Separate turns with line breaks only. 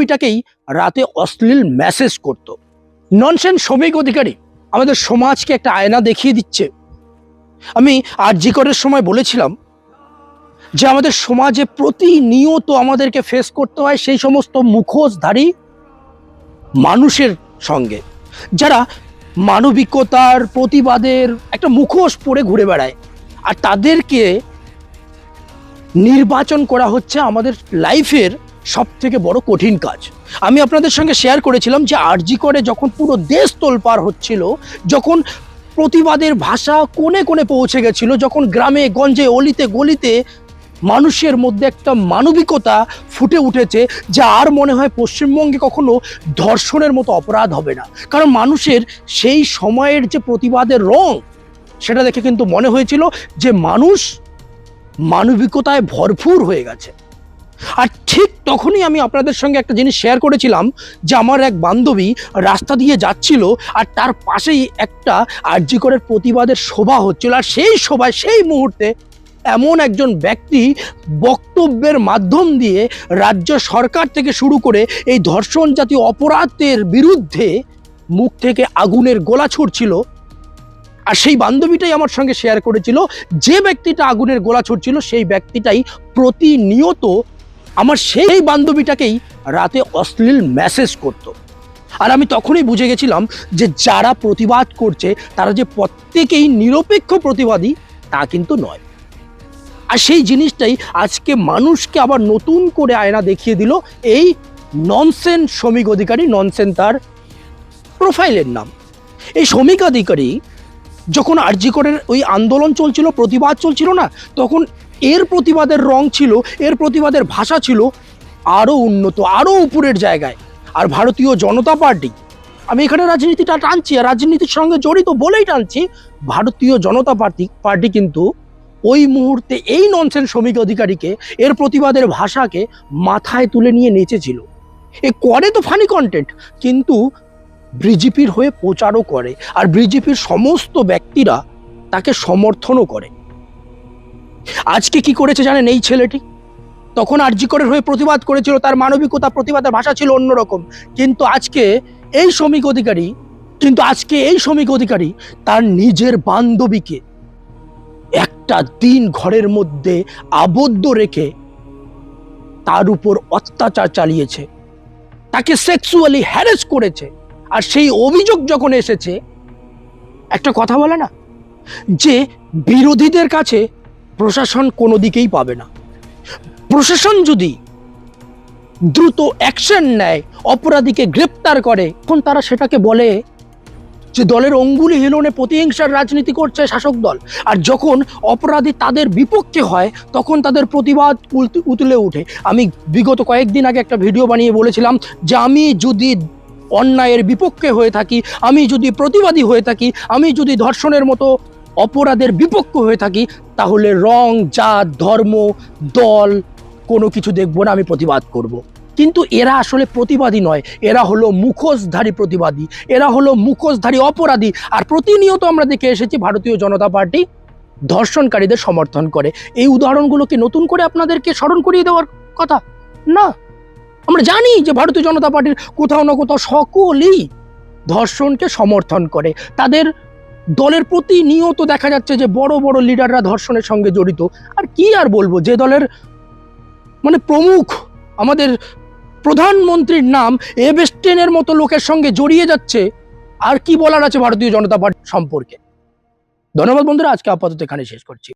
বান্ধবীটাকেই রাতে অশ্লীল মেসেজ করত। ননসেন্স শ্রমিক অধিকারী আমাদের সমাজকে একটা আয়না দেখিয়ে দিচ্ছে। আমি আরজি করের সময় বলেছিলাম যে আমাদের সমাজে প্রতিনিয়ত আমাদেরকে ফেস করতে হয় সেই সমস্ত মুখোশধারী মানুষের সঙ্গে, যারা মানবিকতার প্রতিবাদের একটা মুখোশ পরে ঘুরে বেড়ায়, আর তাদেরকে নির্বাচন করা হচ্ছে আমাদের লাইফের সব থেকে বড় কঠিন কাজ। আমি আপনাদের সঙ্গে শেয়ার করেছিলাম যে আরজি করে যখন পুরো দেশ তোলপাড় হচ্ছিল, যখন প্রতিবাদের ভাষা কোণে কোণে পৌঁছে গেছিল, যখন গ্রামে গঞ্জে অলিতে গলিতে মানুষের মধ্যে একটা মানবিকতা ফুটে উঠেছে, যা আর মনে হয় পশ্চিমবঙ্গে কখনো ধর্ষণের মতো অপরাধ হবে না। কারণ মানুষের সেই সময়ের যে প্রতিবাদের রং, সেটা দেখে কিন্তু মনে হয়েছিল যে মানুষ মানবিকতায় ভরপুর হয়ে গেছে। আর ঠিক তখনই আমি আপনাদের সঙ্গে একটা জিনিস শেয়ার করেছিলাম যে আমার এক বান্ধবী রাস্তা দিয়ে যাচ্ছিল, আর তার পাশেই একটা আরজি করের প্রতিবাদের সভা হচ্ছিল। আর সেই সভায় সেই মুহূর্তে এমন একজন ব্যক্তি বক্তব্যের মাধ্যম দিয়ে রাজ্য সরকার থেকে শুরু করে এই ধর্ষণ জাতীয় অপরাধের বিরুদ্ধে মুখ থেকে আগুনের গোলা ছুটছিল। আর সেই বান্ধবীটাই আমার সঙ্গে শেয়ার করেছিল যে ব্যক্তিটা আগুনের গোলা ছুটছিল সেই ব্যক্তিটাই প্রতিনিয়ত আমার সেই বান্ধবীটাকেই রাতে অশ্লীল মেসেজ করত। আর আমি তখনই বুঝে গেছিলাম যে যারা প্রতিবাদ করছে তারা যে প্রত্যেকেই নিরপেক্ষ প্রতিবাদী তা কিন্তু নয়। আর সেই জিনিসটাই আজকে মানুষকে আবার নতুন করে আয়না দেখিয়ে দিল এই ননসেন্স শ্রমিক অধিকারী। ননসেন্স তার প্রোফাইলের নাম। এই শ্রমিক অধিকারী যখন আরজি করের ওই আন্দোলন চলছিল, প্রতিবাদ চলছিল না, তখন এর প্রতিবাদের রং ছিল, এর প্রতিবাদের ভাষা ছিল আরও উন্নত, আরও উপরের জায়গায়। আর ভারতীয় জনতা পার্টি, আমি এখানে রাজনীতিটা টানছি আর রাজনীতির সঙ্গে জড়িত বলেই টানছি, ভারতীয় জনতা পার্টি কিন্তু ওই মুহূর্তে এই ননসেন্স শ্রমিক অধিকারীকে, এর প্রতিবাদের ভাষাকে মাথায় তুলে নিয়ে নেচেছিল। এ করে তো ফানি কন্টেন্ট, কিন্তু বিজেপির হয়ে প্রচারও করে, আর বিজেপির সমস্ত ব্যক্তিরা তাকে সমর্থনও করে। আজকে কি করেছে জানেন এই ছেলেটি? তখন আরজি করের হয়ে প্রতিবাদ করেছিল, তার মানবিকতা, প্রতিবাদের ভাষা ছিল অন্যরকম। কিন্তু আজকে এই শ্রমিক অধিকারী তার নিজের বান্ধবীকে একটা দিন ঘরের মধ্যে আবদ্ধ রেখে তার উপর অত্যাচার চালিয়েছে, তাকে সেক্সুয়ালি হ্যারাস করেছে। আর সেই অভিযোগ যখন এসেছে, একটা কথা বলে না যে বিরোধীদের কাছে প্রশাসন কোনো দিকেই পাবে না। প্রশাসন যদি দ্রুত অ্যাকশন নেয়, অপরাধীকে গ্রেপ্তার করে, তখন তারা সেটাকে বলে যে দলের অঙ্গুলি হিলনে প্রতিহিংসার রাজনীতি করছে শাসক দল। আর যখন অপরাধী তাদের বিপক্ষে হয় তখন তাদের প্রতিবাদ উতলে ওঠে। আমি বিগত কয়েকদিন আগে একটা ভিডিও বানিয়ে বলেছিলাম যে আমি যদি অন্যায়ের বিপক্ষে হয়ে থাকি, আমি যদি প্রতিবাদী হয়ে থাকি, আমি যদি ধর্ষণের মতো অপরাধের বিপক্ষ হয়ে থাকি, তাহলে রং, জাত, ধর্ম, দল কোনো কিছু দেখব না, আমি প্রতিবাদ করব। কিন্তু এরা আসলে প্রতিবাদী নয়, এরা হলো মুখোশধারী প্রতিবাদী, এরা হলো মুখোশধারী অপরাধী। আর প্রতিনিয়ত আমরা দেখে এসেছি ভারতীয় জনতা পার্টি ধর্ষণকারীদের সমর্থন করে। এই উদাহরণগুলোকে নতুন করে আপনাদেরকে স্মরণ করিয়ে দেওয়ার কথা না। আমরা জানি যে ভারতীয় জনতা পার্টির কোথাও না কোথাও সকলেই ধর্ষণকে সমর্থন করে। তাদের দলের প্রতিনিয়ত দেখা যাচ্ছে যে বড় বড় লিডাররা ধর্ষণের সঙ্গে জড়িত। আর কি আর বলবো, যে দলের প্রমুখ আমাদের প্রধানমন্ত্রীর নাম এবেস্টেনের মতো লোকের সঙ্গে জড়িয়ে যাচ্ছে, আর কি বলার আছে ভারতীয় জনতা পার্টি সম্পর্কে। ধন্যবাদ বন্ধুরা, আজকে আপাতত এখানে শেষ করছি।